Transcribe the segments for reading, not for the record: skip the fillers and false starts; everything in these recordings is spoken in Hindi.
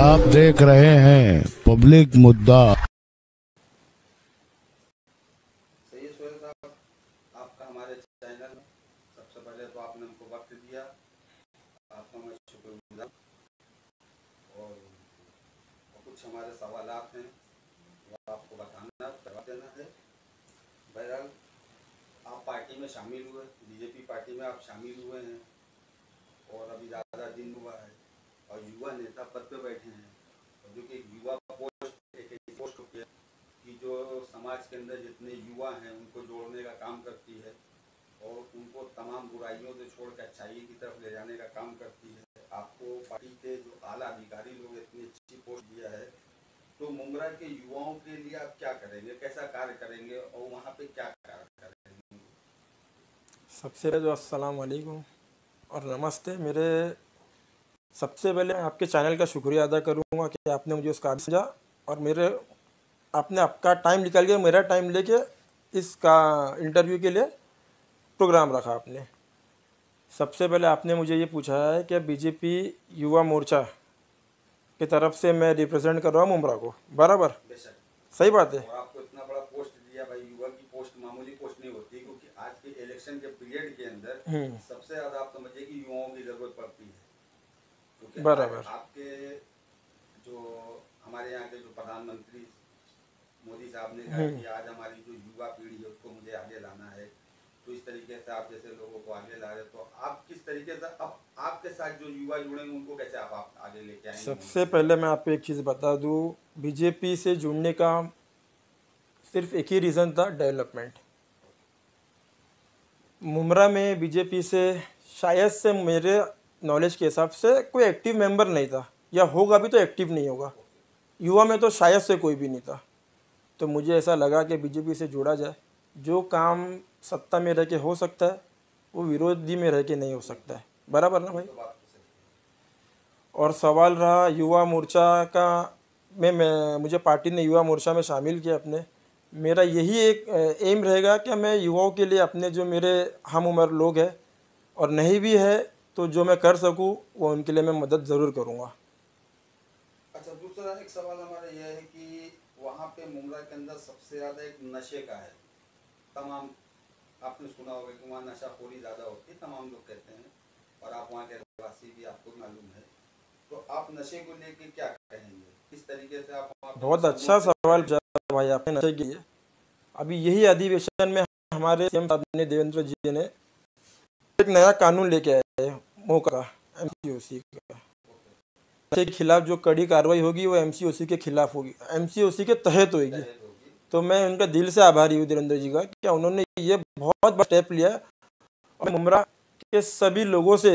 आप देख रहे हैं पब्लिक मुद्दा। सही है सोहेल साहब, आपका हमारे चैनल में सबसे पहले तो आपने हमको वक्त दिया, आपका मैं शुक्रगुजार। और कुछ हमारे सवालात हैं वो आपको बताना करवा देना है। बहरहाल आप पार्टी में शामिल हुए, बीजेपी पार्टी में आप शामिल हुए हैं और अभी ज़्यादा दिन हुआ है और युवा नेता पद पे बैठे हैं। और जो कि एक युवा पोस्ट एक ऐसी पोस्ट होती है कि जो समाज के अंदर जितने युवा हैं उनको जोड़ने का काम करती है और उनको तमाम बुराइयों से छोड़ कर अच्छाई की तरफ ले जाने का काम करती है। आपको पार्टी के जो आला अधिकारी लोग इतनी अच्छी पोस्ट दिया है, तो मुंब्रा के युवाओं के लिए आप क्या करेंगे, कैसा कार्य करेंगे और वहाँ पे क्या कार्य करेंगे? सबसे पहले तो अस्सलाम वालेकुम और नमस्ते। मेरे सबसे पहले आपके चैनल का शुक्रिया अदा करूँगा कि आपने मुझे उस काबिल समझा और मेरे आपने आपका टाइम निकाल के मेरा टाइम लेके इसका इंटरव्यू के लिए प्रोग्राम रखा आपने। सबसे पहले आपने मुझे ये पूछा है कि बीजेपी युवा मोर्चा की तरफ से मैं रिप्रेजेंट कर रहा हूँ मुंब्रा को, बराबर? बेशक, सही बात है। और आपको इतना बड़ा पोस्ट दिया भाई, युवा की पोस्ट मामूली पोस्ट नहीं होती, क्योंकि आज के इलेक्शन के पीरियड के अंदर सबसे ज्यादा आप समझिए कि युवाओं की जरूरत पड़ती है। क्योंकि बराबर। आपके जो हमारे यहाँ के जो प्रधानमंत्री मोदी साहब ने कहा कि आज हमारी जो युवा पीढ़ी है उसको मुझे आगे लाना है, तो इस तरीके से आप जैसे लोगों को आगे ला रहे, तो आप किस तरीके से अब आपके साथ जो युवा जुड़ेंगे उनको कैसे आप आगे लेके आएंगे? सबसे पहले मैं आपको एक चीज़ बता दूँ, बीजेपी से जुड़ने का सिर्फ एक ही रीज़न था, डेवलपमेंट। मुंब्रा में बीजेपी से शायद से मेरे नॉलेज के हिसाब से कोई एक्टिव मेंबर नहीं था, या होगा भी तो एक्टिव नहीं होगा। युवा में तो शायद से कोई भी नहीं था। तो मुझे ऐसा लगा कि बीजेपी से जोड़ा जाए। जो काम सत्ता में रह के हो सकता है वो विरोधी में रह के नहीं हो सकता है, बराबर ना भाई? और सवाल रहा युवा मोर्चा का, मैं मुझे पार्टी ने युवा मोर्चा में शामिल किया अपने। मेरा यही एक एम रहेगा कि मैं युवाओं के लिए, अपने जो मेरे हम उम्र लोग हैं और नहीं भी है, तो जो मैं कर सकूं वो उनके लिए मैं मदद ज़रूर करूंगा। अच्छा, दूसरा एक सवाल हमारा यह है कि वहाँ पे मुंब्रा के अंदर सबसे ज़्यादा एक नशे का है। तमाम आपने सुना होगा कि वहाँ नशाखोरी ज़्यादा होती है, तमाम लोग कहते हैं, और आप वहाँ के रहवासी भी, आपको भी मालूम है। तो आप नशे को लेके क्या कहेंगे, किस तरीके से आप वहाँ पे? बहुत अच्छा सवाल पूछा भाई आपने नशे के लिए। अभी यही अधिवेशन में हमारे सीएम साहब ने, देवेंद्र जी ने एक नया कानून लेके आए हैं, मोका एमसीओसी का। नशे के खिलाफ जो कड़ी कार्रवाई होगी वो एमसीओसी के खिलाफ होगी, एमसीओसी के तहत होगी। तो मैं उनका दिल से आभारी हूँ देवेंद्र जी का, क्या उन्होंने ये बहुत बड़ा स्टेप लिया। और मुंब्रा के सभी लोगों से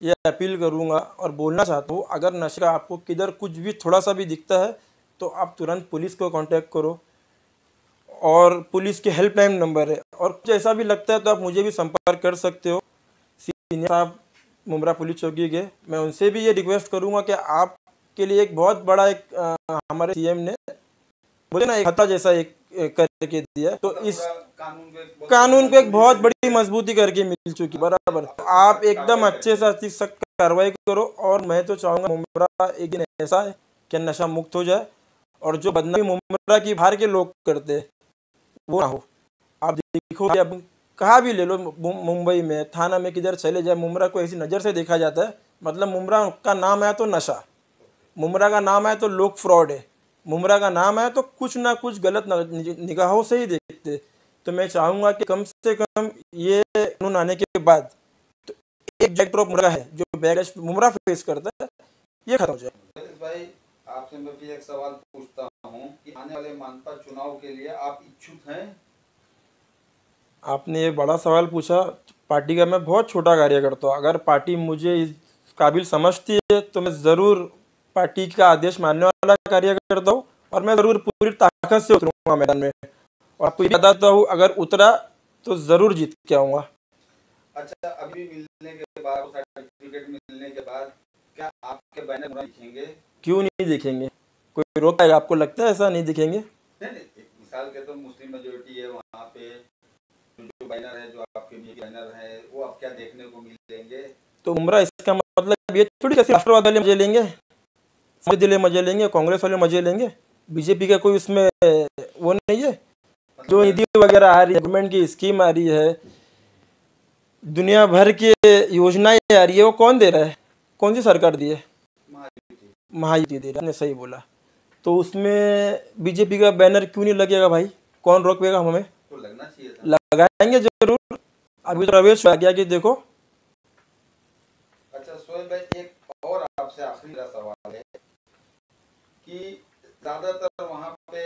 ये अपील करूँगा और बोलना चाहता हूँ, अगर नशे का आपको किधर कुछ भी थोड़ा सा भी दिखता है तो आप तुरंत पुलिस को कांटेक्ट करो, और पुलिस के हेल्पलाइन नंबर है। और कुछ ऐसा भी लगता है तो आप मुझे भी संपर्क कर सकते हो, सीनियर साहब मुंब्रा पुलिस चौकी के। मैं उनसे भी ये रिक्वेस्ट करूँगा कि आपके लिए एक बहुत बड़ा एक हमारे सीएम ने बोले ना एक खतरा जैसा एक करके दिया, तो इस कानून को एक बहुत बड़ी मजबूती करके मिल चुकी, बराबर। आप एकदम अच्छे से अच्छी सख्त कार्रवाई करो। और मैं तो चाहूँगा मुंब्रा एक दिन ऐसा है कि नशा मुक्त हो जाए, और जो बदनामी मुंब्रा की बाहर के लोग करते वो ना हो। आप देखो कि अब कहाँ भी ले लो, मुंबई में, थाना में, किधर चले जाए, मुंब्रा को ऐसी नज़र से देखा जाता है, मतलब मुंब्रा का नाम आया तो नशा, मुंब्रा का नाम आया तो लोग फ्रॉड है, मुंब्रा का नाम आया तो कुछ ना कुछ गलत निगाहों से ही देखते। तो मैं चाहूँगा कि कम से कम ये कानून आने के बाद तो एक बैकड्रॉप मुंब्रा है, जो बैकलैश मुंब्रा फेस करता है, ये खत्म हो जाए। भाई, आपसे मैं भी एक सवाल पूछता हूँ कि आने वाले मानपा चुनाव के लिए आप इच्छुक हैं? आपने ये बड़ा सवाल पूछा। पार्टी का मैं बहुत छोटा कार्यकर्ता हूँ। अगर पार्टी मुझे इस काबिल समझती है तो मैं ज़रूर पार्टी का आदेश मानने वाला कार्यकर्ता हूँ, और मैं ज़रूर पूरी ताकत से उतरूँगा मैदान में। और आपको ये बताता हूँ, अगर उतरा तो ज़रूर जीत के आऊँगा। अच्छा, अभी मिलने के बाद, सर्टिफिकेट मिलने के बाद, क्या आपके बैनर दिखेंगे? क्यों नहीं दिखेंगे? कोई रोक पाएगा? आपको लगता है ऐसा नहीं दिखेंगे? नहीं, एक मिसाल के तो मुस्लिम मेजोरिटी है वहाँ पे, जो बैनर है, जो आपके भी बैनर है, वो अब क्या देखने को मिलेंगे? तो मुंब्रा इसका मतलब ये थोड़ी कि राष्ट्रवाद वाले मजे लेंगे, दिले मजे लेंगे, कांग्रेस वाले मजे लेंगे, बीजेपी का कोई उसमें वो नहीं है। जो निधि वगैरह आ रही है, गवर्नमेंट की स्कीम आ रही है, दुनिया भर की योजनाएं आ रही है, वो कौन दे रहा है? कौन सी सरकार दी है? महायुति दे रहा है। आपने सही बोला। तो उसमें बीजेपी का बैनर क्यों नहीं लगेगा भाई? कौन रोकेगा हमें? तो लगना चाहिए था। लगाएंगे जरूर। अभी तो प्रवेश आ गया कि देखो। अच्छा सोहेल भाई, एक और आपसे आखिरी मेरा सवाल है कि ज्यादातर वहाँ पे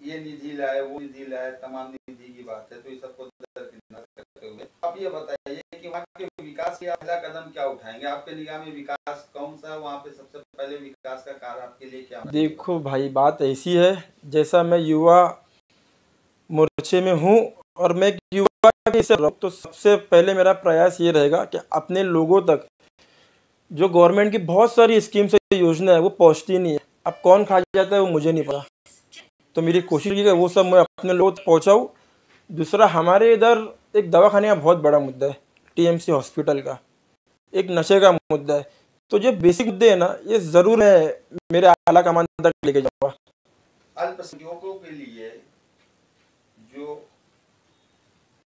ये निधि लाए, वो निधि लाए, तमाम निधि की बात है, तो इस सबको दरकिनार करते हुए आप ये बताइए कि वहाँ के विकास के पहला कदम क्या उठाएंगे? आपके निगाह में विकास कौन सा है? वहाँ पे सबसे पहले विकास का कार्य आपके लिए क्या? देखो भाई, बात ऐसी है, जैसा मैं युवा मोर्चे में हूँ और मैं युवा के से रहूं, तो सबसे पहले मेरा प्रयास ये रहेगा कि अपने लोगों तक जो गवर्नमेंट की बहुत सारी स्कीम से योजना है वो पहुँचती नहीं है। अब कौन खा जाता है वो मुझे नहीं पता, तो मेरी कोशिश ये है वो सब मैं अपने लोगों तक पहुँचाऊँ। दूसरा, हमारे इधर एक दवाखाने का बहुत बड़ा मुद्दा है, टीएमसी हॉस्पिटल का, एक नशे का मुद्दा है। तो जो बेसिक मुद्दे हैं ना, ये ज़रूर है मेरे आला कमान तक लेके जाऊँगा। अल्पसंख्यकों के लिए जो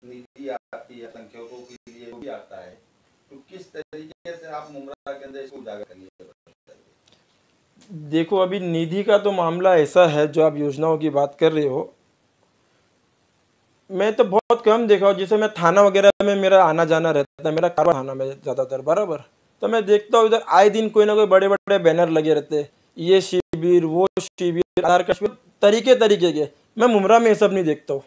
निधि आती है, संख्यकों के लिए भी आता है, तो किस तरीके से आप मुमरा के अंदर इसको उजागर करिए? देखो, अभी निधि का तो मामला ऐसा है, जो आप योजनाओं की बात कर रहे हो, मैं तो बहुत कम देखा हूँ। जैसे मैं थाना वगैरह में मेरा आना जाना रहता है, मेरा कारोबार थाना में ज़्यादातर बराबर, तो मैं देखता हूँ इधर आए दिन कोई ना कोई बड़े बड़े बैनर लगे रहते हैं, ये शिविर, वो शिविर, आधार कार्ड शिविर, तरीके तरीके के। मैं मुमरा में ये सब नहीं देखता हूँ।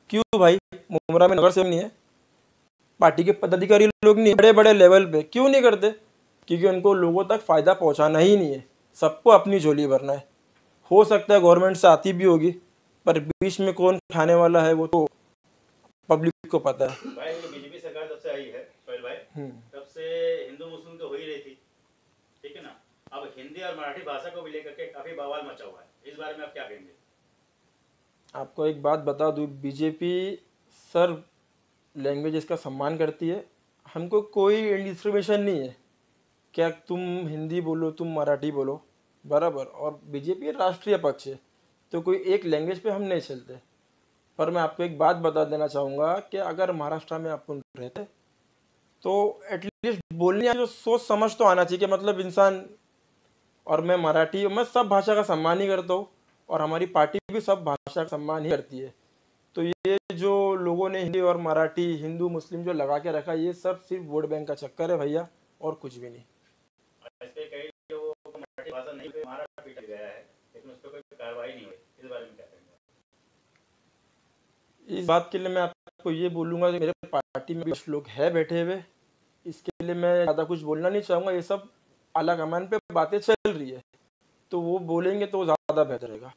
क्यों भाई? मुमरा में नगर सेवक नहीं है, पार्टी के पदाधिकारी लोग नहीं, बड़े बड़े लेवल पे क्यों नहीं करते? क्योंकि उनको लोगों तक फ़ायदा पहुँचाना ही नहीं है, सबको अपनी झोली भरना है। हो सकता है गवर्नमेंट से आती भी होगी, पर बीच में कौन खाने वाला है वो तो पब्लिक को पता है। भाई, ये बीजेपी सरकार जब से आई है सोहेल भाई, तब से हिंदू मुस्लिम तो हो ही रही थी, ठीक है ना? अब हिंदी और मराठी भाषा को भी लेकर के काफी बवाल मचा हुआ है। इस बारे में आप क्या कहेंगे? आपको एक बात बता दूं, बीजेपी सर लैंग्वेजेस का सम्मान करती है। हमको कोई डिस्क्रिमिनेशन नहीं है, क्या तुम हिंदी बोलो, तुम मराठी बोलो, बराबर। और बीजेपी राष्ट्रीय पक्ष है, तो कोई एक लैंग्वेज पे हम नहीं चलते। पर मैं आपको एक बात बता देना चाहूँगा कि अगर महाराष्ट्र में अपन रहते तो एटलीस्ट बोलने जो सोच समझ तो आना चाहिए कि मतलब इंसान, और मैं मराठी, मैं सब भाषा का सम्मान ही करता हूँ, और हमारी पार्टी भी सब भाषा का सम्मान ही करती है। तो ये जो लोगों ने हिंदी और मराठी, हिंदू मुस्लिम जो लगा के रखा, ये सब सिर्फ वोट बैंक का चक्कर है भैया, और कुछ भी नहीं। इस पे कई जो मराठी भाषा नहीं पे हमारा पीटा गया है, लेकिन उस पर कोई कार्रवाई नहीं हुई। इस बारे में क्या कहेंगे? इस बात के लिए मैं आपको ये बोलूँगा कि मेरे पार्टी में भी कुछ लोग हैं बैठे हुए, इसके लिए मैं ज़्यादा कुछ बोलना नहीं चाहूँगा। ये सब आला कमान पे बातें चल रही है, तो वो बोलेंगे तो ज़्यादा बेहतर रहेगा।